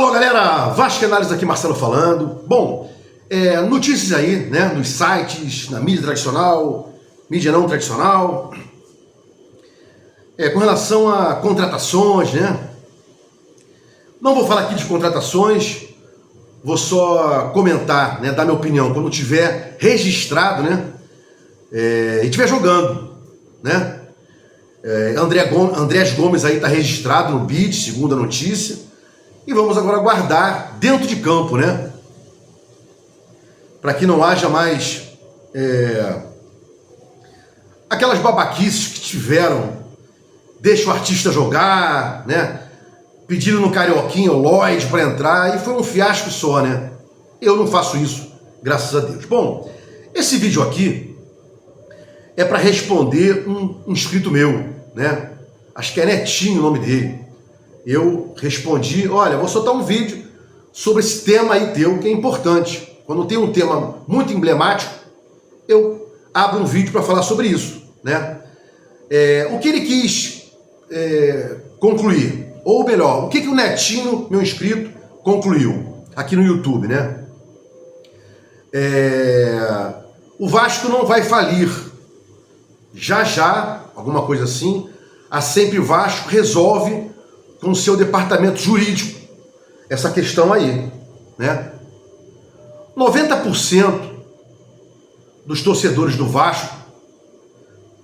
Alô galera, Vasco Análise aqui, Marcelo falando. Bom, notícias aí, né, nos sites, na mídia tradicional, mídia não tradicional, com relação a contratações, né? Não vou falar aqui de contratações, vou só comentar, né, dar minha opinião quando tiver registrado, né, e estiver jogando, né? Andrés Gomes aí está registrado no BID, segundo a notícia. E vamos agora aguardar dentro de campo, né? Para que não haja mais aquelas babaquices que tiveram, deixa o artista jogar, né? Pediram no Carioquinha o Lloyd para entrar e foi um fiasco só, né? Eu não faço isso, graças a Deus. Bom, esse vídeo aqui é para responder um inscrito meu, né? Acho que é Netinho o nome dele. Eu respondi, olha, vou soltar um vídeo sobre esse tema aí teu, que é importante. Quando tem um tema muito emblemático, eu abro um vídeo para falar sobre isso, né? O que ele quis concluir, ou melhor, o que o Netinho, meu inscrito, concluiu aqui no YouTube, né? O Vasco não vai falir. Já, alguma coisa assim, a Sempre Vasco resolve com o seu departamento jurídico essa questão aí, né? 90% dos torcedores do Vasco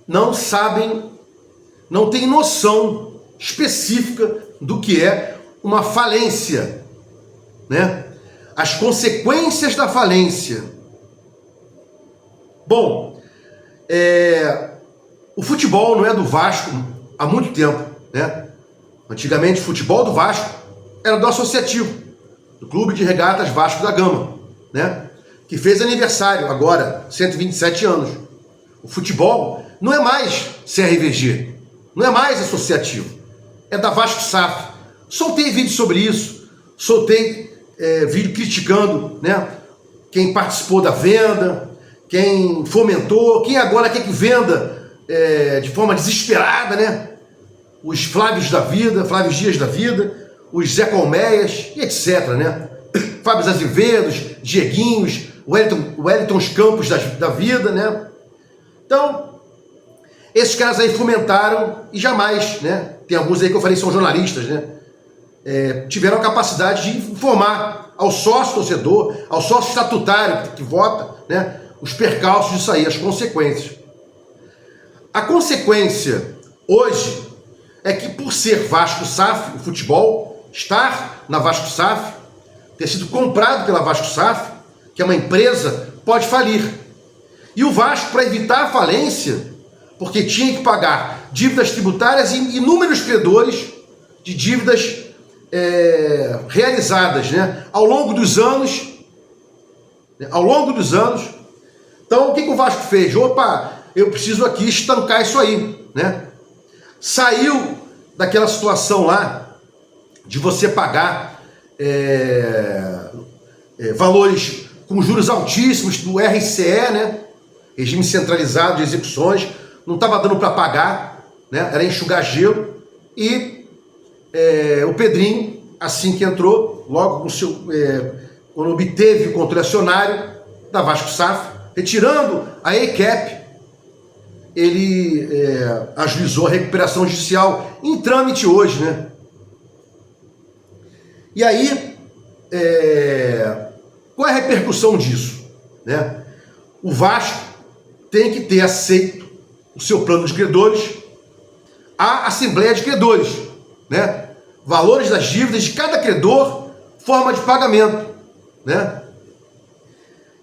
não sabem, não têm noção específica do que é uma falência, né? As consequências da falência. Bom, o futebol não é do Vasco há muito tempo, né? Antigamente, o futebol do Vasco era do Associativo, do Clube de Regatas Vasco da Gama, né? Que fez aniversário agora, 127 anos. O futebol não é mais CRVG, não é mais associativo, é da Vasco SAF. Soltei vídeo sobre isso, soltei vídeo criticando, né, quem participou da venda, quem fomentou, quem agora quer que venda de forma desesperada, né? Os Flávios Dias da vida, os Zé Colmeias e etc, né? Fábio Azevedos, Dieguinhos, Wellington Campos da vida, né? Então, esses caras aí fomentaram e jamais, né? Tem alguns aí que eu falei são jornalistas, né? Tiveram a capacidade de informar ao sócio torcedor, ao sócio estatutário que vota, né? Os percalços disso aí, as consequências. A consequência hoje é que por ser Vasco SAF, o futebol, estar na Vasco SAF, ter sido comprado pela Vasco SAF, que é uma empresa, pode falir. E o Vasco, para evitar a falência, porque tinha que pagar dívidas tributárias e inúmeros credores de dívidas realizadas, né, ao longo dos anos. Então, o que o Vasco fez? Opa, eu preciso aqui estancar isso aí, né? Saiu daquela situação lá de você pagar valores com juros altíssimos do RCE, né? Regime centralizado de execuções, não estava dando para pagar, né? Era enxugar gelo. E o Pedrinho, assim que entrou, logo com quando obteve o controle acionário da Vasco SAF, retirando a ECAP, ele ajuizou a recuperação judicial em trâmite hoje, né? E aí, qual é a repercussão disso, né? O Vasco tem que ter aceito o seu plano de credores, a Assembleia de Credores, né? Valores das dívidas de cada credor, forma de pagamento, né?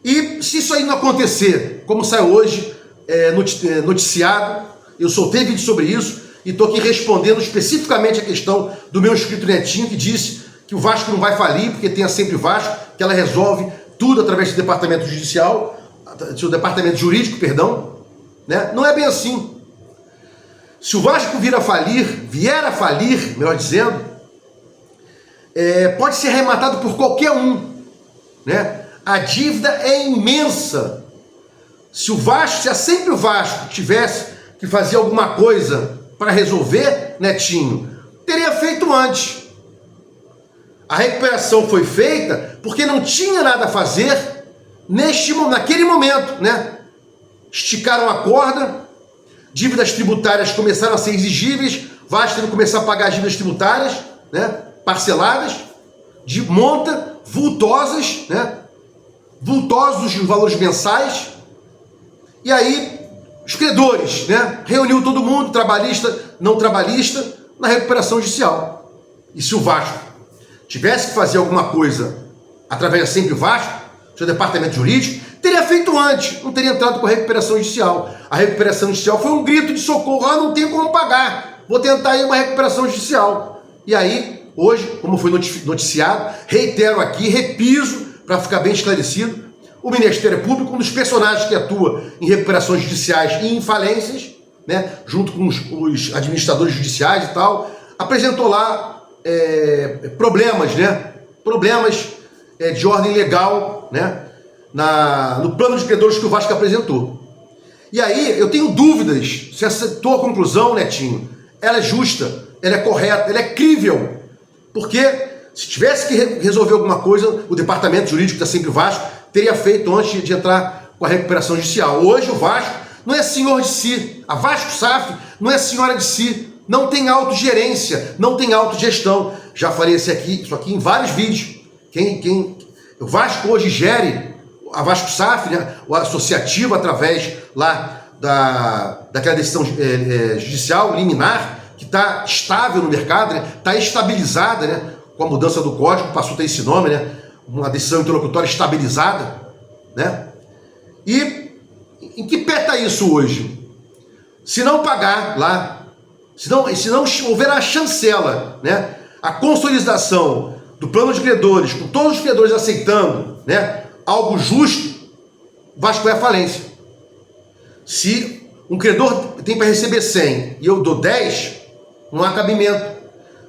E se isso aí não acontecer, como saiu hoje, noticiado, eu soltei vídeo sobre isso e estou aqui respondendo especificamente a questão do meu inscrito Netinho, que disse que o Vasco não vai falir porque tem a Sempre Vasco, que ela resolve tudo através do departamento judicial, do departamento jurídico, perdão, né? Não é bem assim. Se o Vasco vier a falir, melhor dizendo, pode ser arrematado por qualquer um, né? A dívida é imensa. Se a Sempre o Vasco tivesse que fazer alguma coisa para resolver, Netinho, teria feito antes. A recuperação foi feita porque não tinha nada a fazer naquele momento, né? Esticaram a corda, dívidas tributárias começaram a ser exigíveis, Vasco teve que começar a pagar as dívidas tributárias, né? Parceladas, de monta, vultosas, né? Vultosos os valores mensais. E aí, os credores, né? Reuniu todo mundo, trabalhista, não trabalhista, na recuperação judicial. E se o Vasco tivesse que fazer alguma coisa através da Sempre Vasco, seu departamento jurídico, teria feito antes, não teria entrado com a recuperação judicial. A recuperação judicial foi um grito de socorro, não tenho como pagar, vou tentar aí uma recuperação judicial. E aí, hoje, como foi noticiado, reitero aqui, repiso, para ficar bem esclarecido, o Ministério Público, um dos personagens que atua em recuperações judiciais e em falências, né, junto com os administradores judiciais e tal, apresentou lá problemas, né, problemas de ordem legal, né, no plano de credores que o Vasco apresentou. E aí eu tenho dúvidas se essa tua conclusão, Netinho, ela é justa, ela é correta, ela é crível, porque se tivesse que resolver alguma coisa, o departamento jurídico da Sempre Vasco teria feito antes de entrar com a recuperação judicial. Hoje o Vasco não é senhor de si, a Vasco SAF não é senhora de si, não tem autogerência, não tem autogestão. Já falei isso aqui em vários vídeos. O Vasco hoje gere a Vasco SAF, né, o associativo, através lá daquela decisão judicial liminar, que está estável no mercado, está, né, estabilizada, né, com a mudança do código, passou a ter esse nome, né, uma decisão interlocutória estabilizada, né? E em que pé está isso hoje? Se não pagar lá, se não houver a chancela, né, a consolidação do plano de credores, com todos os credores aceitando, né, algo justo, o Vasco vai à falência. Se um credor tem para receber 100 e eu dou 10, não há cabimento.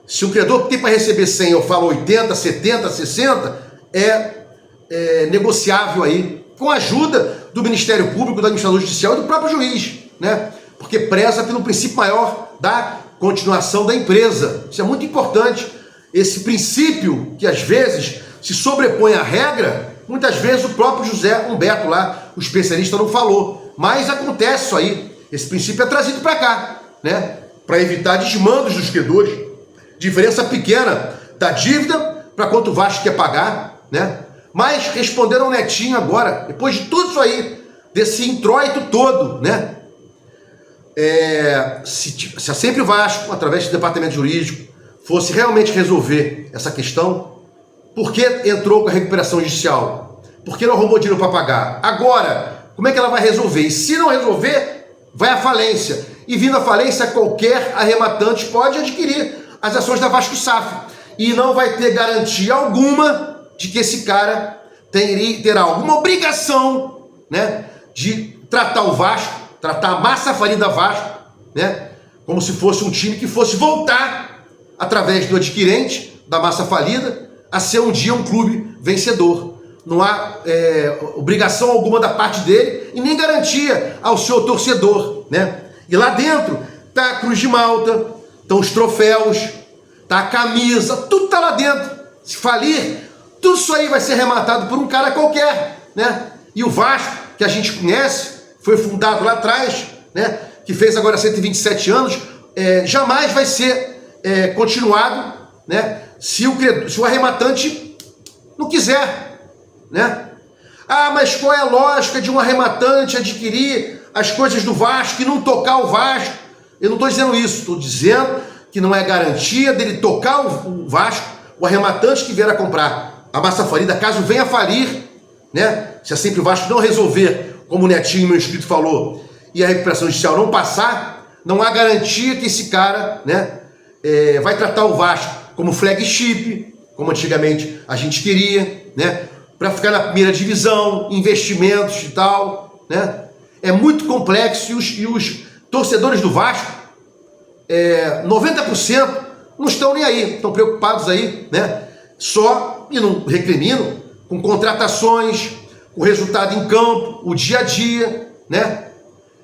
Se um credor tem para receber 100 e eu falo 80, 70, 60, é negociável aí, com a ajuda do Ministério Público, do administrador judicial e do próprio juiz, né? Porque preza pelo princípio maior da continuação da empresa. Isso é muito importante. Esse princípio que às vezes se sobrepõe à regra, muitas vezes o próprio José Humberto lá, o especialista, não falou. Mas acontece isso aí. Esse princípio é trazido para cá, né? Para evitar desmandos dos credores. Diferença pequena da dívida para quanto o Vasco quer pagar, né? Mas respondendo ao Netinho agora, depois de tudo isso aí, desse introito todo, né? Se a Sempre Vasco, através do departamento jurídico, fosse realmente resolver essa questão, por que entrou com a recuperação judicial? Por que não arrumou dinheiro para pagar? Agora, como é que ela vai resolver? E se não resolver, vai à falência. E vindo à falência, qualquer arrematante pode adquirir as ações da Vasco SAF. E não vai ter garantia alguma de que esse cara terá alguma obrigação, né, de tratar o Vasco, tratar a massa falida Vasco, né, como se fosse um time que fosse voltar, através do adquirente da massa falida, a ser um dia um clube vencedor. Não há obrigação alguma da parte dele e nem garantia ao seu torcedor, né? E lá dentro tá a Cruz de Malta, estão os troféus, tá a camisa, tudo tá lá dentro. Se falir, tudo isso aí vai ser arrematado por um cara qualquer, né? E o Vasco, que a gente conhece, foi fundado lá atrás, né, que fez agora 127 anos, jamais vai ser continuado, né, se o arrematante não quiser, né? Ah, mas qual é a lógica de um arrematante adquirir as coisas do Vasco e não tocar o Vasco? Eu não estou dizendo isso, estou dizendo que não é garantia dele tocar o Vasco, o arrematante que vier a comprar a massa falida, caso venha a falir, né? Se a Sempre Vasco não resolver, como o Netinho, meu inscrito, falou, e a recuperação judicial não passar, não há garantia que esse cara, né, vai tratar o Vasco como flagship, como antigamente a gente queria, né, para ficar na primeira divisão, investimentos e tal, né? É muito complexo e os torcedores do Vasco, 90% não estão nem aí, estão preocupados aí, né? Só, e não recrimino, com contratações, com resultado em campo, o dia a dia, né?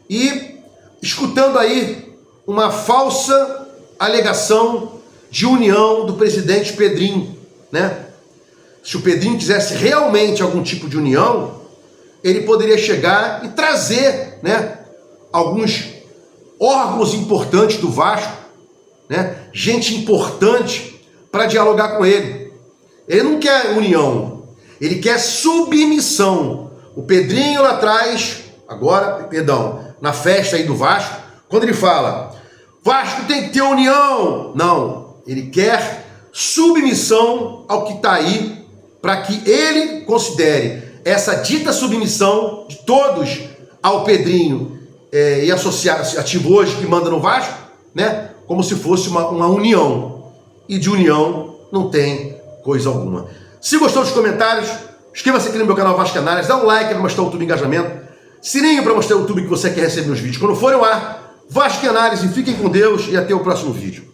E escutando aí uma falsa alegação de união do presidente Pedrinho, né? Se o Pedrinho quisesse realmente algum tipo de união, ele poderia chegar e trazer, né, alguns órgãos importantes do Vasco, né, gente importante para dialogar com ele. Ele não quer união, ele quer submissão. O Pedrinho lá atrás, agora, perdão, na festa aí do Vasco, quando ele fala, Vasco tem que ter união, não, ele quer submissão ao que está aí, para que ele considere essa dita submissão de todos ao Pedrinho e associativo hoje que manda no Vasco, né, como se fosse uma união. E de união não tem coisa alguma. Se gostou dos comentários, inscreva-se aqui no meu canal Vasco Análise, dá um like para mostrar o YouTube engajamento, sininho para mostrar o YouTube que você quer receber os vídeos quando forem ao ar. Vasco Análise, fiquem com Deus e até o próximo vídeo.